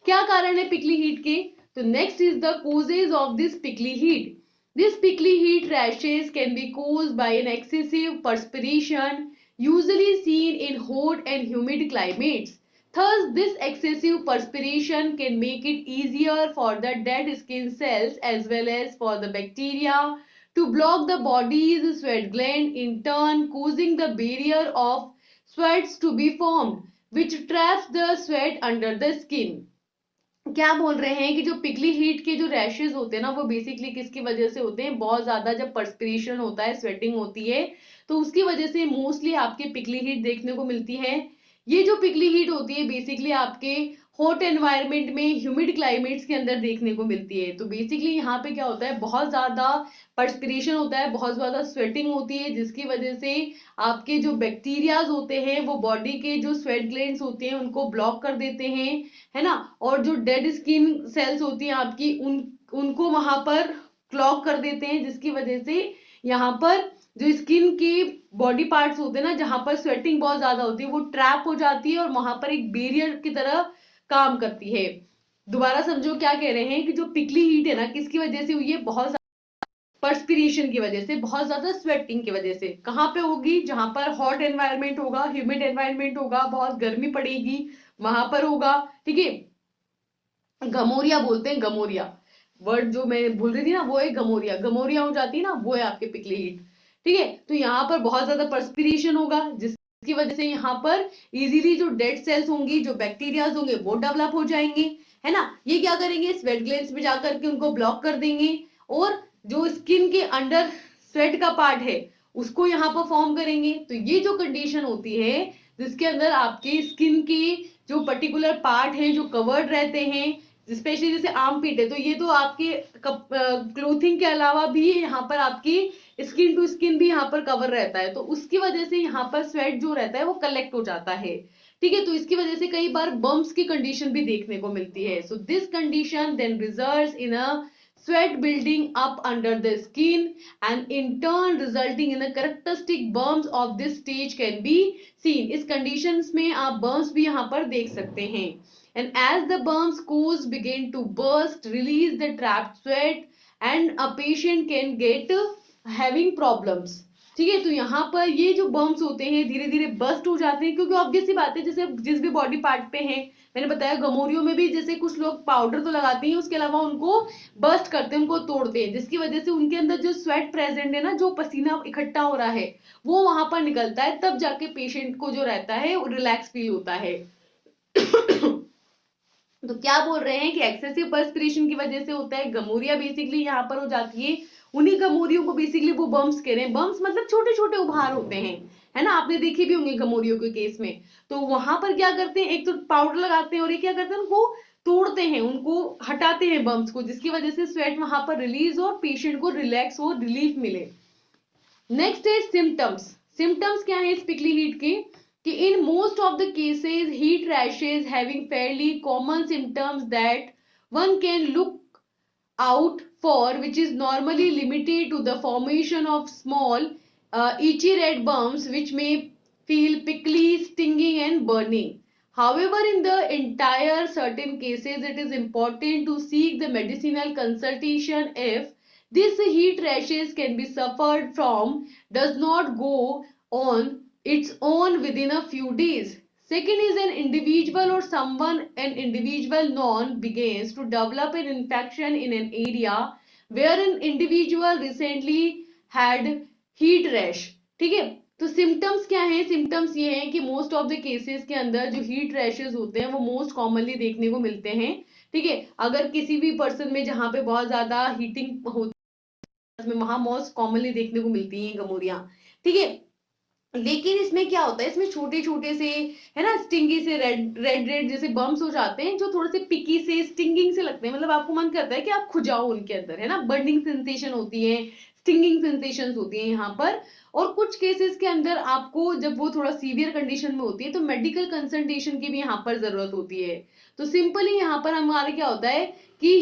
क्या कारण है पिकली हीट के, तो next is the causes of this prickly heat. This prickly heat rashes can be caused by an excessive perspiration, usually seen in hot and humid climates. Thus, this excessive perspiration can make it easier for the dead skin cells as well as for the bacteria to block the body's sweat gland, in turn causing the barrier of sweats to be formed, which traps the sweat under the skin. क्या बोल रहे हैं कि जो पिकली heat के जो rashes होते हैं ना, वो बेसिकली किसकी वजह से होते हैं, बहुत ज्यादा जब पर्सपिरेशन होता है, स्वेटिंग होती है, तो उसकी वजह से मोस्टली आपके पिकली हीट देखने को मिलती है। ये जो पिकली हीट होती है बेसिकली आपके हॉट एनवायरनमेंट में, ह्यूमिड क्लाइमेट्स के अंदर देखने को मिलती है। तो बेसिकली यहाँ पे क्या होता है, बहुत ज्यादा पर्सपिरेशन होता है, बहुत ज्यादा स्वेटिंग होती है, जिसकी वजह से आपके जो बैक्टीरियाज होते हैं वो बॉडी के जो स्वेट ग्लैंड्स होते हैं उनको ब्लॉक कर देते हैं, है ना, और जो डेड स्किन सेल्स होती हैं आपकी उनको वहां पर क्लॉग कर देते हैं, जिसकी वजह से यहाँ पर जो स्किन के बॉडी पार्ट्स होते हैं ना, जहां पर स्वेटिंग बहुत ज्यादा होती है, वो ट्रैप हो जाती है और वहां पर एक बैरियर की तरह काम करती है। दोबारा समझो क्या कह रहे हैं कि जो पिकली हीट है ना, किसकी वजह से हुई है, बहुत पर्सपिरेशन की वजह से, बहुत ज्यादा स्वेटिंग की वजह से। कहाँ पे होगी, जहां पर हॉट एनवायरनमेंट होगा, ह्यूमिड एनवायरनमेंट होगा, बहुत गर्मी पड़ेगी, वहां पर होगा। ठीक है, गमोरिया बोलते हैं, गमोरिया वर्ड जो मैं भूल रही थी ना, वो है गमोरिया, गमोरिया हो जाती है ना, वो है आपके पिकली हीट। ठीक है, तो यहाँ पर बहुत ज्यादा पर्सपिरेशन होगा, जिसकी वजह से यहाँ पर इजीली जो डेड सेल्स होंगी, जो बैक्टीरियाज होंगे वो डेवलप हो जाएंगे, है ना। ये क्या करेंगे, स्वेट ग्लैंड्स में जाकर के उनको ब्लॉक कर देंगे, और जो स्किन के अंडर स्वेट का पार्ट है उसको यहाँ पर फॉर्म करेंगे। तो ये जो कंडीशन होती है जिसके अंदर आपके स्किन की जो पर्टिकुलर पार्ट है जो कवर्ड रहते हैं, स्पेशली जैसे आर्म पीट है, तो ये तो आपके क्लोथिंग के अलावा भी यहाँ पर आपकी स्किन टू स्किन भी यहाँ पर कवर रहता है, तो उसकी वजह से यहाँ पर स्वेट जो रहता है वो कलेक्ट हो जाता है। ठीक है, तो इसकी वजह से कई बार बम्प्स की कंडीशन भी देखने को मिलती है। So this condition then results in a sweat building up under the skin and in turn resulting in a characteristic bumps of this stage can be seen. इस conditions में आप bumps भी यहाँ पर देख सकते हैं। And as the bumps cause begin to burst, release the trapped sweat and a patient can get having problems. ठीक है, तो यहाँ पर ये जो बम्प्स होते हैं धीरे धीरे बस्ट हो जाते हैं, क्योंकि ऑब्वियस सी बात है, जैसे जिस भी बॉडी पार्ट पे है, मैंने बताया गमोरियों में भी जैसे कुछ लोग पाउडर तो लगाते हैं, उसके अलावा उनको बस्ट करते हैं, उनको तोड़ते हैं, जिसकी वजह से उनके अंदर जो स्वेट प्रेजेंट है ना, जो पसीना इकट्ठा हो रहा है वो वहां पर निकलता है, तब जाके पेशेंट को जो रहता है रिलैक्स फील होता है। तो क्या बोल रहे हैं कि एक्सेसिव पर्सपिरेशन की वजह से होता है, गमोरिया बेसिकली यहाँ पर हो जाती है, उन्हीं गमोरियों को बेसिकली वो बम्प्स कह रहे हैं। बम्प्स मतलब छोटे छोटे उभार होते हैं, है ना, आपने देखे भी होंगे गमोरियों के केस में। तो वहां पर क्या करते हैं, एक तो पाउडर लगाते हैं और ये क्या करते हैं, उनको तोड़ते हैं, उनको हटाते हैं बम्प्स को, जिसकी वजह से स्वेट वहां पर रिलीज और पेशेंट को रिलैक्स हो, रिलीफ मिले। नेक्स्ट है सिम्टम्स। सिम्टम्स क्या है इस पिकली हीट के कि in most of the cases heat rashes having Fairlie common symptoms that one can look out for, which is normally limited to the formation of small itchy red bumps which may feel prickly, stinging and burning. However, in the entire certain cases it is important to seek the medicinal consultation if this heat rashes can be suffered from does not go on its own within a few days. Second is an individual or someone, an individual non begins to develop an infection in an area where an individual recently had heat rash. ठीक है, तो symptoms क्या हैं? Symptoms ये हैं कि most of the cases के अंदर जो हीट रैशेस होते हैं वो मोस्ट कॉमनली देखने को मिलते हैं। ठीक है, अगर किसी भी पर्सन में जहां पे बहुत ज्यादा हीटिंग होती है वहां मोस्ट कॉमनली देखने को मिलती हैं गमोरियां। ठीक है, लेकिन इसमें क्या होता है, इसमें छोटे छोटे से है ना स्टिंगी से रेड रेड रेड जैसे बम्स हो जाते हैं जो थोड़े से पिकी से स्टिंगिंग से लगते हैं, मतलब आपको मन करता है कि आप खुजाओ उनके अंदर, है ना, बर्निंग सेंसेशन होती है, स्टिंगिंग सेंसेशंस होती है यहाँ पर। और कुछ केसेस के अंदर आपको जब वो थोड़ा सीवियर कंडीशन में होती है तो मेडिकल कंसल्टेशन की भी यहाँ पर जरूरत होती है। तो सिंपली यहाँ पर हमारे क्या होता है कि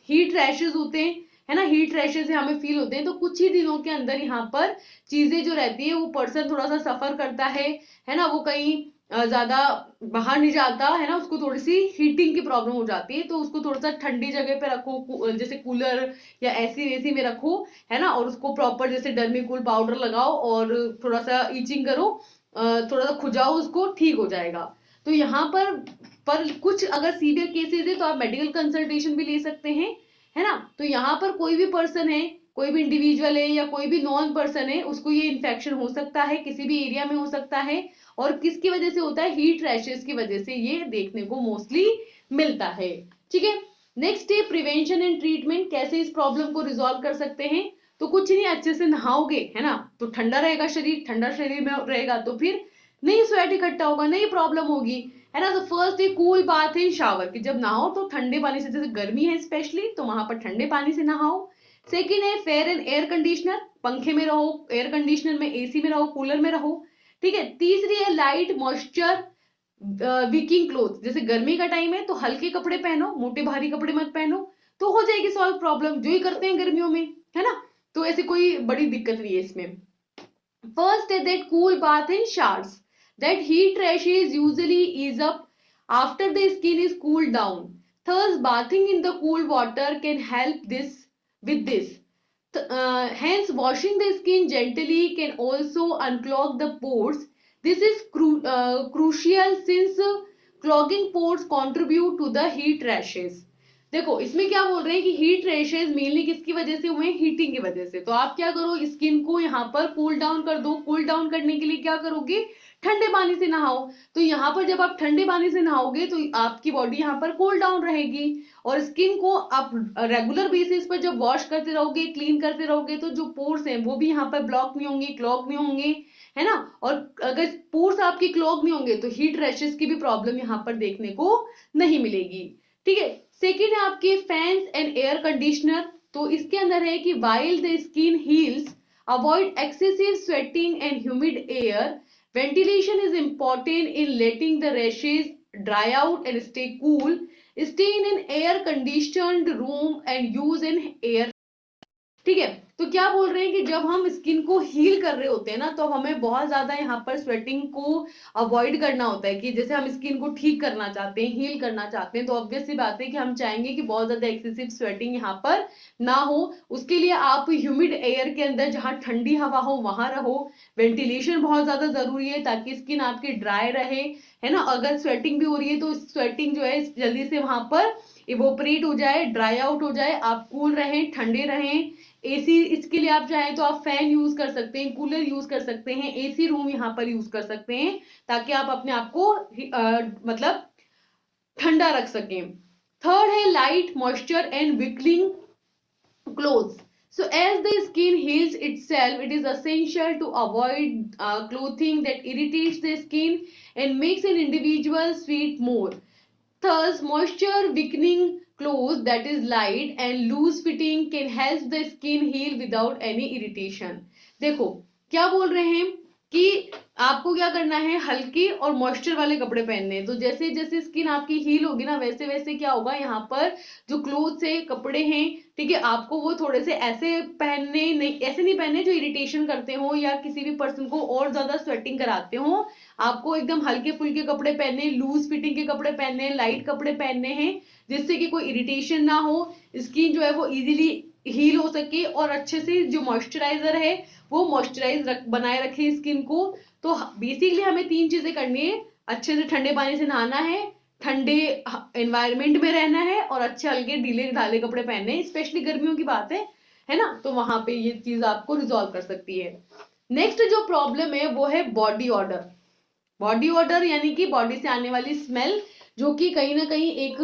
हीट रैशेज होते हैं, है ना, हीट रैशेज हमें फील होते हैं, तो कुछ ही दिनों के अंदर यहाँ पर चीजें जो रहती है वो पर्सन थोड़ा सा सफर करता है ना, वो कहीं ज्यादा बाहर नहीं जाता है ना, उसको थोड़ी सी हीटिंग की प्रॉब्लम हो जाती है, तो उसको थोड़ा सा ठंडी जगह पे रखो, जैसे कूलर या एसी वेसी में रखो, है ना, और उसको प्रॉपर जैसे डर्मीकूल पाउडर लगाओ और थोड़ा सा ईचिंग करो, थोड़ा सा खुजाओ, उसको ठीक हो जाएगा। तो यहाँ पर कुछ अगर सीवियर केसेस है तो आप मेडिकल कंसल्टेशन भी ले सकते हैं, है ना। तो यहाँ पर कोई भी पर्सन है, कोई भी इंडिविजुअल है या कोई भी नॉन पर्सन है, उसको ये इन्फेक्शन हो सकता है, किसी भी एरिया में हो सकता है, और किसकी वजह से होता है, हीट रैशेस की वजह से ये देखने को मोस्टली मिलता है। ठीक है, नेक्स्ट है प्रिवेंशन एंड ट्रीटमेंट। कैसे इस प्रॉब्लम को रिजॉल्व कर सकते हैं? तो कुछ नहीं, अच्छे से नहाओगे, है ना, तो ठंडा रहेगा शरीर, ठंडा शरीर में रहेगा तो फिर नहीं स्वेट इकट्ठा होगा, नहीं प्रॉब्लम होगी, है ना। तो फर्स्ट है कूल बाथ एंड शावर, कि जब नहाओ तो ठंडे पानी से, जैसे गर्मी है स्पेशली तो वहां पर ठंडे पानी से नहाओ। सेकेंड है फेयर एंड एयर कंडीशनर, पंखे में रहो, एयर कंडीशनर में, एसी में रहो, कूलर में रहो। ठीक है, तीसरी है लाइट मॉइस्चर वीकिंग क्लोथ, जैसे गर्मी का टाइम है तो हल्के कपड़े पहनो, मोटे भारी कपड़े मत पहनो, तो हो जाएगी सॉल्व प्रॉब्लम, जो ही करते हैं गर्मियों में, है ना। तो ऐसी कोई बड़ी दिक्कत नहीं है इसमें। First is that cool bath and showers. That heat rashes usually ease up after the skin is cooled down. Thus, bathing in the cool water can help this with this. Hence, washing the skin gently can also unclog the pores. This is crucial since clogging pores contribute to the heat rashes. देखो इसमें क्या बोल रहे हैं कि heat rashes mainly किसकी वजह से हुए, हीटिंग की वजह से। तो आप क्या करो, स्किन को यहाँ पर कूल डाउन कर दो। कूल डाउन करने के लिए क्या करोगे, ठंडे पानी से नहाओ। तो यहाँ पर जब आप ठंडे पानी से नहाओगे तो आपकी बॉडी यहाँ पर कूल डाउन रहेगी, और स्किन को आप रेगुलर बेसिस पर जब वॉश करते रहोगे, क्लीन करते रहोगे, तो जो पोर्स हैं वो भी यहाँ पर ब्लॉक नहीं होंगे, क्लॉग नहीं होंगे, है ना। और अगर पोर्स आपके क्लॉग नहीं होंगे तो हीट रैशेज की भी प्रॉब्लम यहाँ पर देखने को नहीं मिलेगी। ठीक है, सेकेंड है आपके फैंस एंड एयर कंडीशनर। तो इसके अंदर है कि while the skin heels avoid excessive sweating and humid air, ventilation is important in letting the rashes dry out and stay cool, stay in an air conditioned room and use N air. ठीक है, तो क्या बोल रहे हैं कि जब हम स्किन को हील कर रहे होते हैं ना, तो हमें बहुत ज्यादा यहाँ पर स्वेटिंग को अवॉइड करना होता है। कि जैसे हम स्किन को ठीक करना चाहते हैं, हील करना चाहते हैं, तो ऑब्वियस सी बात है कि हम चाहेंगे कि बहुत ज्यादा एक्सेसिव स्वेटिंग यहाँ पर ना हो। उसके लिए आप ह्यूमिड एयर के अंदर, जहां ठंडी हवा हो वहां रहो। वेंटिलेशन बहुत ज्यादा जरूरी है ताकि स्किन आपकी ड्राई रहे, है ना। अगर स्वेटिंग भी हो रही है तो स्वेटिंग जो है जल्दी से वहां पर इवोपरेट हो जाए, ड्राई आउट हो जाए, आप कूल रहें, ठंडे रहें। एसी, इसके लिए आप चाहें तो आप फैन यूज कर सकते हैं, कूलर यूज कर सकते हैं, एसी रूम यहाँ पर यूज कर सकते हैं, ताकि आप अपने आप को मतलब ठंडा रख सकें। थर्ड है light moisture and wicking clothes. So as the skin heals itself, it is essential to avoid clothing that irritates the skin and makes an individual sweat more. Thus, moisture weakening clothes that is light and loose fitting can help the skin heal without any irritation. देखो क्या बोल रहे हैं कि आपको क्या करना है, हल्के और मॉइस्चर वाले कपड़े पहनने हैं। तो जैसे जैसे स्किन आपकी हील होगी ना, वैसे वैसे क्या होगा, यहाँ पर जो क्लोथ्स है, कपड़े हैं, ठीक है, आपको वो थोड़े से ऐसे पहनने नहीं, ऐसे नहीं पहनने जो इरिटेशन करते हो या किसी भी पर्सन को और ज्यादा स्वेटिंग कराते हो। आपको एकदम हल्के फुल्के कपड़े पहनने, लूज फिटिंग के कपड़े पहनने, लाइट कपड़े पहनने हैं, जिससे कि कोई इरिटेशन ना हो, स्किन जो है वो इजीली हील हो सके और अच्छे से जो मॉइस्चराइजर है वो बनाए रखे स्किन को। तो बेसिकली हमें तीन चीजें करनी है, अच्छे से ठंडे पानी से नहाना है, ठंडे एनवायरमेंट में रहना है, और अच्छे हल्के ढीले ढाले कपड़े पहनने हैं, स्पेशली गर्मियों की बात है ना। तो वहां पे ये चीज आपको रिजॉल्व कर सकती है। नेक्स्ट जो प्रॉब्लम है वो है बॉडी ऑर्डर। बॉडी ऑर्डर यानी कि बॉडी से आने वाली स्मेल, जो कि कहीं ना कहीं एक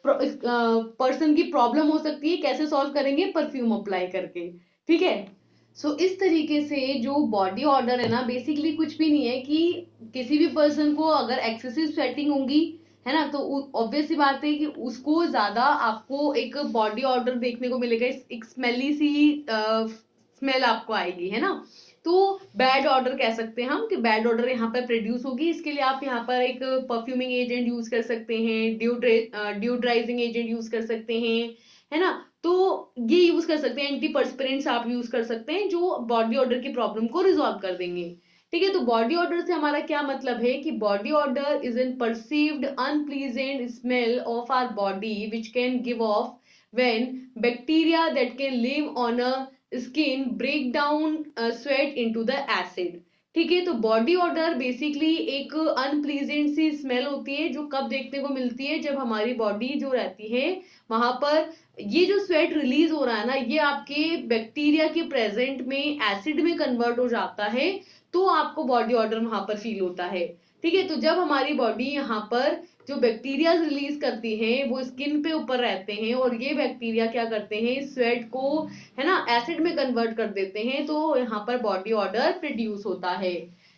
पर्सन की प्रॉब्लम हो सकती है। कैसे सॉल्व करेंगे, परफ्यूम अप्लाई करके, ठीक है। इस तरीके से जो बॉडी ऑर्डर है ना, बेसिकली कुछ भी नहीं है कि किसी भी पर्सन को अगर एक्सेसिव स्वेटिंग होगी, है ना, तो ऑब्वियस सी बात है कि उसको ज्यादा आपको एक बॉडी ऑर्डर देखने को मिलेगा, एक स्मेली सी स्मेल आपको आएगी, है ना। तो बैड ऑर्डर कह सकते हैं हम कि बैड ऑर्डर यहाँ पर प्रोड्यूस होगी। इसके लिए आप यहाँ पर एक परफ्यूमिंग एजेंट यूज कर सकते हैं, ड्यूड्राइजिंग एजेंट यूज कर सकते हैं, है ना। तो ये यूज कर सकते हैं, एंटी पर्सपिरेंट्स आप यूज कर सकते हैं जो बॉडी ऑर्डर की प्रॉब्लम को रिजॉल्व कर देंगे, ठीक है। तो बॉडी ऑर्डर से हमारा क्या मतलब है कि body odour is an perceived unpleasant smell of our body which can give off when bacteria that can live on a skin break down sweat into the acid, ठीक है। तो बॉडी ऑर्डर बेसिकली एक unpleasant सी smell होती है, जो कब देखने को मिलती है, जब हमारी बॉडी जो रहती है वहां पर ये जो स्वेट रिलीज हो रहा है ना, ये आपके बैक्टीरिया के प्रेजेंट में एसिड में कन्वर्ट हो जाता है, तो आपको बॉडी ऑर्डर वहां पर फील होता है, ठीक है। तो जब हमारी बॉडी यहाँ पर जो बैक्टीरिया रिलीज करती हैं वो स्किन पे ऊपर रहते हैं, और ये बैक्टीरिया क्या करते हैं, स्वेट को, है ना, एसिड में कन्वर्ट कर देते हैं, तो यहाँ पर बॉडी ऑर्डर प्रोड्यूस होता है,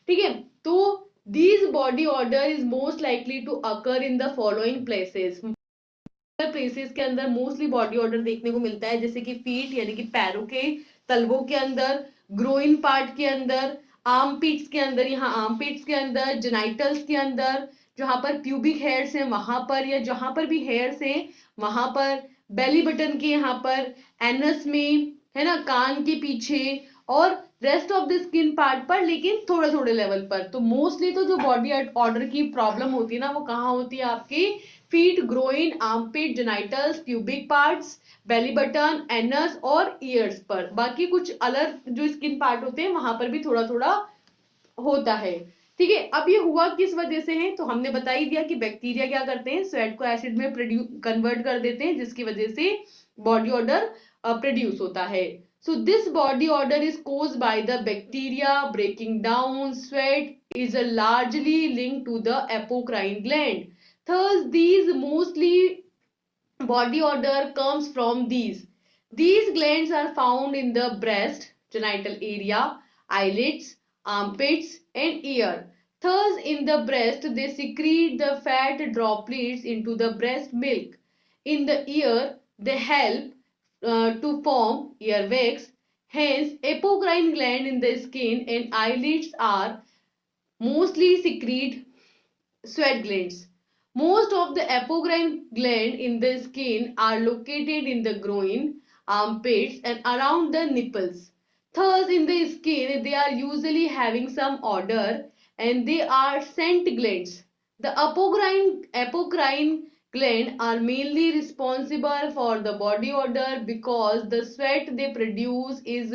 ठीक है। तो these body odour is most likely to occur in the following places के अंदर मोस्टली बॉडी ऑर्डर देखने को मिलता है, जैसे कि फीट यानी कि पैरों के तलवों के अंदर, ग्रोइन पार्ट के अंदर, आर्म पिट्स के अंदर, यहाँ आर्म पिट्स के अंदर, जेनाइटल्स के अंदर, जहां पर प्यूबिक हेयर्स हैं वहां पर, या जहां पर भी हेयर्स हैं वहां पर, बेली बटन के यहाँ पर, एनस में, है ना, कान के पीछे, और rest of the skin part पर, लेकिन थोड़े थोड़े लेवल पर। तो मोस्टली तो जो बॉडी ऑर्डर की प्रॉब्लम होती है ना, वो कहाँ होती है, आपकी feet, groin, armpit, genitals, pubic parts, belly button, anus और ईयर्स पर। बाकी कुछ अलग जो स्किन पार्ट होते हैं वहां पर भी थोड़ा थोड़ा होता है, ठीक है। अब ये हुआ किस वजह से है, तो हमने बता ही दिया कि बैक्टीरिया क्या करते हैं, स्वेट को एसिड में कन्वर्ट कर देते हैं, जिसकी वजह से बॉडी ऑर्डर प्रोड्यूस होता है। So this body odor is caused by the bacteria breaking down sweat is a largely linked to the apocrine gland. Thus, these mostly body odor comes from these. These glands are found in the breast, genital area, eyelids, armpits, and ear. Thus, in the breast, they secrete the fat droplets into the breast milk. In the ear, they help to form earwax. Hence, apocrine gland in the skin and eyelids are mostly secrete sweat glands. Most of the apocrine gland in the skin are located in the groin, armpits, and around the nipples. Thus, in the skin, they are usually having some odor, and they are scent glands. The apocrine gland are mainly responsible for the body odor because the sweat they produce is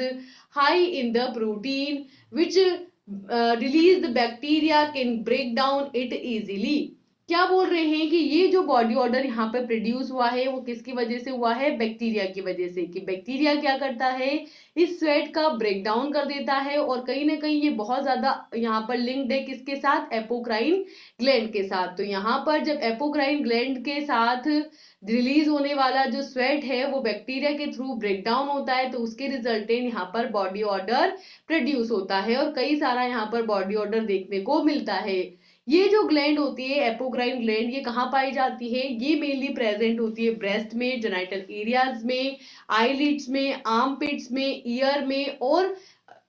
high in the protein which release the bacteria can break down it easily. क्या बोल रहे हैं कि ये जो body order यहाँ पे produce हुआ है वो किसकी वजह से हुआ है, बैक्टीरिया की वजह से, कि बैक्टीरिया क्या करता है, इस स्वेट का ब्रेक डाउन कर देता है, और कहीं ना कहीं ये बहुत ज्यादा यहाँ पर लिंक्ड है किसके साथ, एपोक्राइन ग्लैंड के साथ। तो यहाँ पर जब एपोक्राइन ग्लैंड के साथ रिलीज होने वाला जो स्वेट है वो बैक्टीरिया के थ्रू ब्रेक डाउन होता है, तो उसके रिजल्टेंट यहाँ पर बॉडी ऑर्डर प्रोड्यूस होता है, और कई सारा यहाँ पर बॉडी ऑर्डर देखने को मिलता है। ये जो ग्लैंड होती है एपोक्राइन ग्लैंड, ये कहाँ पाई जाती है, ये मेनली प्रेजेंट होती है ब्रेस्ट में, जेनाइटल एरियाज में, आईलिड्स में, आर्मपिट्स में, ईयर में, और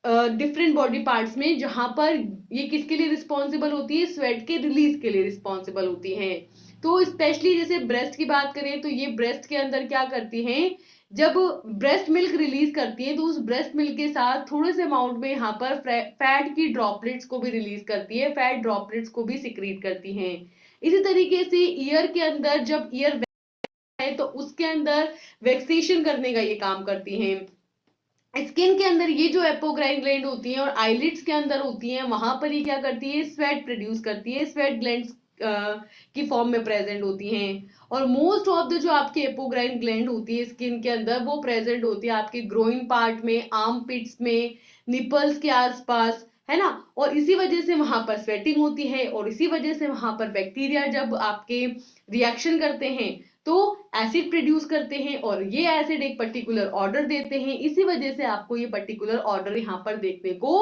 डिफरेंट बॉडी पार्ट्स में, जहां पर ये किसके लिए रिस्पॉन्सिबल होती है, स्वेट के रिलीज के लिए रिस्पॉन्सिबल होती हैं। तो स्पेशली जैसे ब्रेस्ट की बात करें तो ये ब्रेस्ट के अंदर क्या करती हैं, जब ब्रेस्ट मिल्क रिलीज करती है तो उस ब्रेस्ट मिल्क के साथ थोड़े से अमाउंट में यहाँ पर फैट की ड्रॉपलेट्स को भी रिलीज करती है, फैट ड्रॉपलेट्स को भी सिक्रीट करती हैं। इसी तरीके से ईयर के अंदर जब ईयर है तो उसके अंदर वैक्सीनेशन करने का ये काम करती हैं। स्किन के अंदर ये जो एपोक्राइन ग्लैंड होती हैं और आईलिड्स के अंदर होती हैं, वहां पर ये क्या करती है, स्वेट प्रोड्यूस करती है, स्वेट ग्लैंड्स की फॉर्म में प्रेजेंट होती हैं। और मोस्ट ऑफ द जो आपकी एपोक्राइन ग्लैंड होती है स्किन के अंदर वो प्रेजेंट होती है आपके ग्रोइंग पार्ट में, आर्म पिट्स में, निपल्स के आसपास, है ना। और इसी वजह से वहां पर स्वेटिंग होती है और इसी वजह से वहां पर बैक्टीरिया जब आपके रिएक्शन करते हैं तो एसिड प्रोड्यूस करते हैं और ये एसिड एक पर्टिकुलर ऑर्डर देते हैं, इसी वजह से आपको ये पर्टिकुलर ऑर्डर यहाँ पर देखने को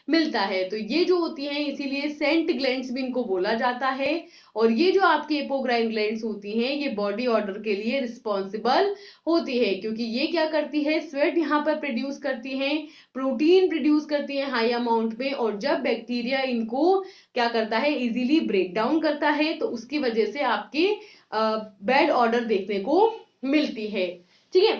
मिलता है। तो ये जो होती हैं इसीलिए सेंट ग्लैंड्स भी इनको बोला जाता है। और ये जो आपकी एपोक्राइन ग्लैंड्स होती हैं ये बॉडी ऑर्डर के लिए रिस्पॉन्सिबल होती है, क्योंकि ये क्या करती है, स्वेट यहाँ पर प्रोड्यूस करती है, प्रोटीन प्रोड्यूस करती है हाई अमाउंट में, और जब बैक्टीरिया इनको क्या करता है, इजीली ब्रेक डाउन करता है, तो उसकी वजह से आपके बैड ऑर्डर देखने को मिलती है। ठीक है,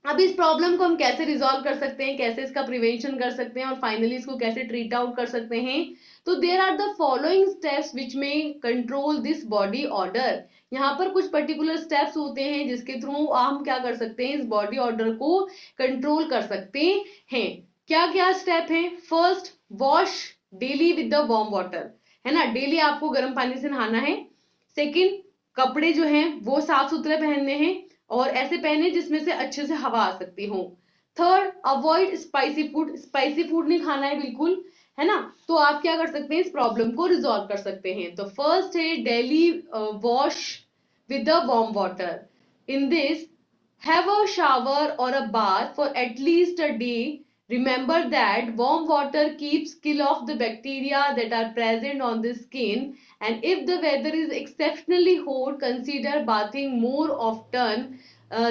अब इस प्रॉब्लम को हम कैसे रिजॉल्व कर सकते हैं, कैसे इसका प्रिवेंशन कर सकते हैं और फाइनली इसको कैसे ट्रीट आउट कर सकते हैं। तो there are the following steps which may control this body order. यहाँ पर कुछ पर्टिकुलर स्टेप्स होते हैं जिसके थ्रू हम क्या कर सकते हैं, इस बॉडी ऑर्डर को कंट्रोल कर सकते हैं। क्या क्या स्टेप है? First, wash daily with the warm water, है ना, डेली आपको गर्म पानी से नहाना है। सेकेंड, कपड़े जो हैं वो साफ सुथरे पहनने हैं और ऐसे पहने जिसमें से अच्छे से हवा आ सकती हो। Third, avoid spicy food, spicy food नहीं खाना है बिल्कुल, है ना। तो आप क्या कर सकते हैं, इस प्रॉब्लम को रिजॉल्व कर सकते हैं। तो फर्स्ट है daily wash with the warm water. In this, have a shower or a bath for at least a day. Remember that warm water keeps kill off the bacteria that are present on the skin. And if the weather is exceptionally hot, consider bathing more often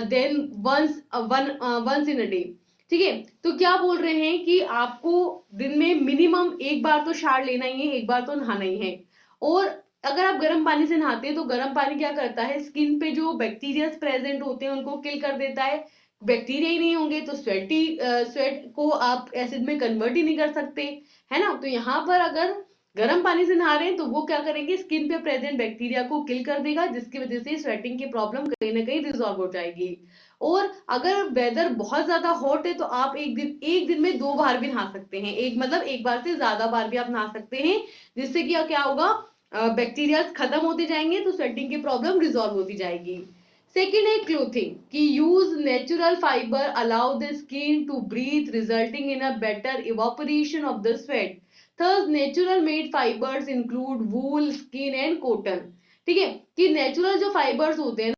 than once in a day. ठीक है, तो क्या बोल रहे हैं कि आपको दिन में मिनिमम एक बार तो शावर लेना ही है, एक बार तो नहाना ही है। और अगर आप गर्म पानी से नहाते हैं तो गर्म पानी क्या करता है, स्किन पे जो बैक्टीरिया प्रेजेंट होते हैं उनको किल कर देता है। बैक्टीरिया ही नहीं होंगे तो स्वेट को आप एसिड में कन्वर्ट ही नहीं कर सकते, है ना। तो यहाँ पर अगर गर्म पानी से नहा रहे हैं तो वो क्या करेंगे, स्किन पे प्रेजेंट बैक्टीरिया को किल कर देगा, जिसकी वजह से स्वेटिंग की प्रॉब्लम कहीं ना कहीं रिजॉल्व हो जाएगी। और अगर वेदर बहुत ज्यादा हॉट है तो आप एक दिन में 2 बार भी नहा सकते हैं, एक बार से ज्यादा बार भी आप नहा सकते हैं, जिससे कि क्या होगा, बैक्टीरिया खत्म होते जाएंगे तो स्वेटिंग की प्रॉब्लम रिजॉल्व होती जाएगी। सेकेंड है क्लोथिंग, कि use natural fibre allow the skin to breathe resulting in a better evaporation of the sweat. Third, natural made fibres include wool, skin and cotton. ठीक है, कि नेचुरल जो fibres होते हैं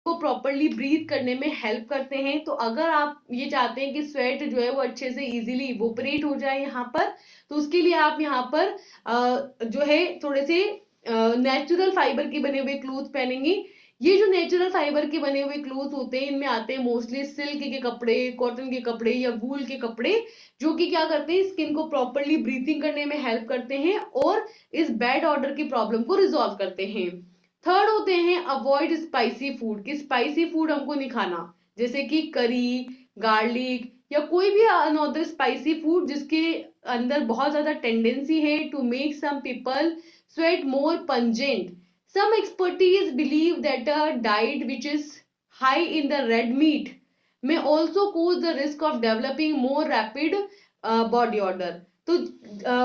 को प्रॉपरली ब्रीथ करने में हेल्प करते हैं। तो अगर आप ये चाहते हैं कि स्वेट जो है वो अच्छे से इजीली इवोपरेट हो जाए यहाँ पर, तो उसके लिए आप यहाँ पर जो है थोड़े से नेचुरल फाइबर के बने हुए क्लोथ पहनेंगे। ये जो नेचुरल फाइबर के बने हुए क्लोथ होते हैं इनमें आते हैं मोस्टली सिल्क के कपड़े, कॉटन के कपड़े या वूल के कपड़े, जो कि क्या करते हैं, स्किन को प्रॉपरली ब्रीथिंग करने में हेल्प करते हैं और इस बैड ऑर्डर की प्रॉब्लम को रिजॉल्व करते हैं। थर्ड होते हैं अवॉइड स्पाइसी फूड, कि स्पाइसी फूड हमको नहीं खाना, जैसे कि करी, गार्लिक या कोई भी अनदर स्पाइसी फूड जिसके अंदर बहुत ज्यादा टेंडेंसी है to make some people sweat more pungent. Some expertise believe that a diet which is high in the red meat may also cause the risk of developing more rapid body odor। तो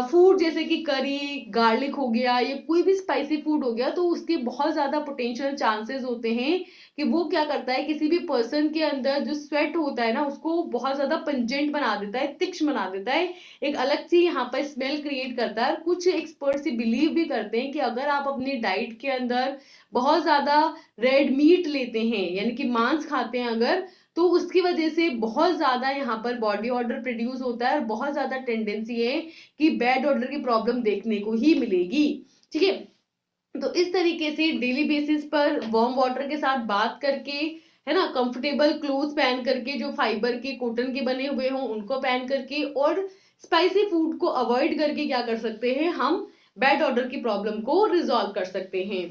food जैसे कि करी, garlic हो गया या कोई भी spicy food हो गया तो उसके बहुत ज्यादा पोटेंशियल चांसेस होते हैं कि वो क्या करता है, किसी भी पर्सन के अंदर जो स्वेट होता है ना उसको बहुत ज्यादा पंजेंट बना देता है, तीक्ष्ण बना देता है, एक अलग सी यहाँ पर स्मेल क्रिएट करता है। कुछ एक्सपर्ट्स बिलीव भी करते हैं कि अगर आप अपनी डाइट के अंदर बहुत ज्यादा रेड मीट लेते हैं यानी कि मांस खाते हैं अगर, तो उसकी वजह से बहुत ज्यादा यहाँ पर बॉडी ऑर्डर प्रोड्यूस होता है और बहुत ज्यादा टेंडेंसी है कि बैड ऑर्डर की प्रॉब्लम देखने को ही मिलेगी। ठीक है, तो इस तरीके से डेली बेसिस पर वार्म वाटर के साथ बात करके, है ना, कंफर्टेबल क्लोथ पहन करके जो फाइबर के कॉटन के बने हुए हों उनको पहन करके, और स्पाइसी फूड को अवॉइड करके क्या कर सकते हैं हम बैड ऑर्डर की प्रॉब्लम को रिजॉल्व कर सकते हैं।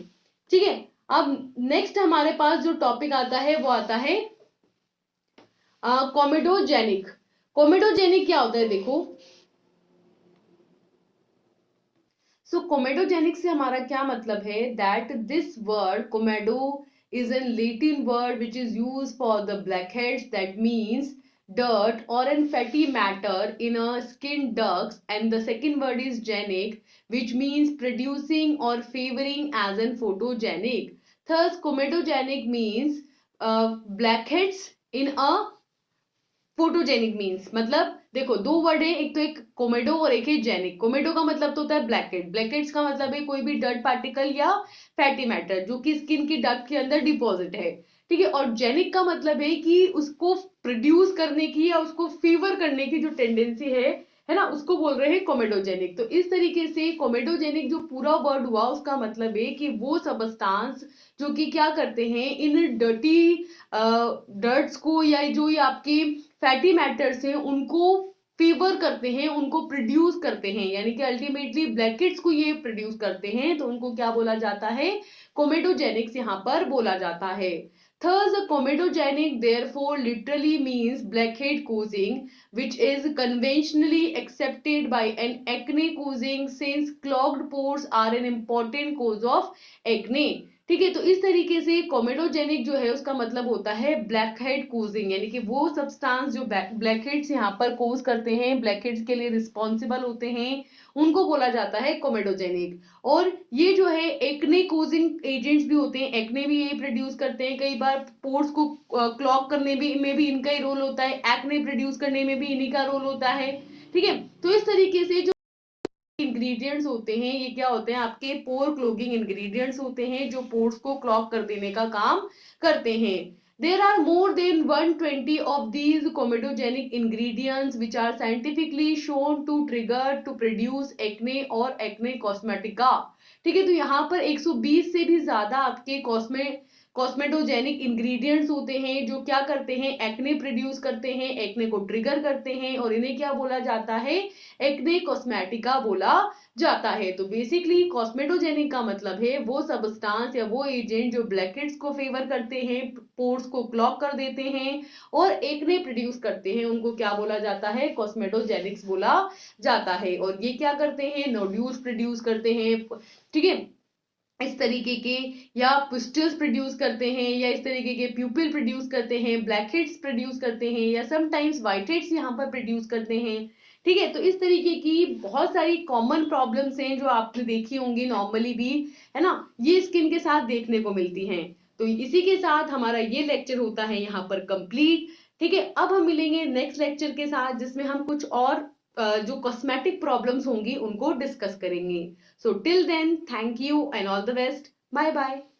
ठीक है, अब नेक्स्ट हमारे पास जो टॉपिक आता है वो आता है कॉमेडोजेनिक। कॉमेडोजेनिक क्या होता है देखो, सो कोमेडोजेनिक से हमारा क्या मतलब है, that this word comedo is an Latin word which is used for the blackheads, that means dirt or an fatty matter in a skin ducts, and the second word is genic which means producing or favoring as an photogenic. Thus comedogenic means blackheads in a photogenic means, मतलब देखो दो word है, एक तो एक कोमेडो और एक है जेनिक। कोमेडो का मतलब तो होता है ब्लैकहेड, ब्लैकहेड्स का मतलब है कोई भी डर्ट पार्टिकल या फैटी मैटर जो कि स्किन की डक्ट के अंदर डिपॉजिट है। ठीक है, और जेनिक का मतलब है कि उसको प्रोड्यूस करने की या उसको फीवर करने की जो टेंडेंसी है ना, उसको बोल रहे हैं कोमेडोजेनिक। तो इस तरीके से कोमेडोजेनिक जो पूरा वर्ड हुआ उसका मतलब है कि वो सबस्टांस जो कि क्या करते हैं इन डर्टी डर्ट्स को या जो ये आपकी फैटी मैटर्स हैं उनको फीवर करते हैं, उनको प्रोड्यूस करते हैं, यानी कि अल्टीमेटली ब्लैकेट्स को ये प्रोड्यूस करते हैं, तो उनको क्या बोला जाता है, कोमेडोजेनिक्स यहाँ पर बोला जाता है। Thus, a comedogenic therefore literally means blackhead causing, which is conventionally accepted by an acne causing since clogged pores are an important cause of acne. ठीक है, तो इस तरीके से कोमेडोजेनिक जो है उसका मतलब होता है ब्लैक हेड कोजिंग, यानी कि वो सब्सटेंस जो ब्लैक हेड्स यहाँ पर कोज करते हैं, ब्लैक हेड्स के लिए रिस्पॉन्सिबल होते हैं, उनको बोला जाता है कोमेडोजेनिक। और ये जो है एक्ने कोजिंग एजेंट्स भी होते हैं, एक्ने भी ये प्रोड्यूस करते हैं, कई बार पोर्स को क्लॉग करने में भी इनका ही रोल होता है, एक्ने प्रोड्यूस करने में भी इन्हीं का रोल होता है। ठीक है, तो इस तरीके से जो इंग्रेडिएंट्स होते हैं ये क्या होते हैं, आपके पोर क्लोगिंग इंग्रेडिएंट्स होते हैं जो पोर्स को क्लॉग कर देने का काम करते हैं। There are more than 120 of these comedogenic ingredients which are scientifically shown to trigger to produce acne और acne cosmetica। ठीक है, तो यहाँ पर 120 से भी ज्यादा आपके कॉस्मेटोजेनिक इंग्रेडिएंट्स होते हैं जो क्या करते हैं, एक्ने प्रोड्यूस करते हैं, एक्ने को ट्रिगर करते हैं, और इन्हें क्या बोला जाता है, एक्ने कॉस्मेटिका बोला जाता है। तो बेसिकली कॉस्मेटोजेनिक का मतलब है वो सबस्टांस या वो एजेंट जो ब्लैकहेड्स को फेवर करते हैं, पोर्स को क्लॉग कर देते हैं और एक्ने प्रोड्यूस करते हैं, उनको क्या बोला जाता है, कॉस्मेटोजेनिक्स बोला जाता है। और ये क्या करते हैं, नोड्यूल्स प्रोड्यूस करते हैं, ठीक है, इस तरीके के, या पिस्टल्स प्रोड्यूस करते हैं, या इस तरीके के प्यूपिल प्रोड्यूस करते हैं, ब्लैकहेड्स प्रोड्यूस करते हैं, या समटाइम्स व्हाइटहेड्स यहाँ पर प्रोड्यूस करते हैं। ठीक है, तो इस तरीके की बहुत सारी कॉमन प्रॉब्लम्स हैं जो आपने देखी होंगी नॉर्मली भी, है ना, ये स्किन के साथ देखने को मिलती हैं। तो इसी के साथ हमारा ये लेक्चर होता है यहाँ पर कंप्लीट। ठीक है, अब हम मिलेंगे नेक्स्ट लेक्चर के साथ जिसमें हम कुछ और जो कॉस्मेटिक प्रॉब्लम्स होंगी उनको डिस्कस करेंगे। So till then, thank you and all the best. Bye bye.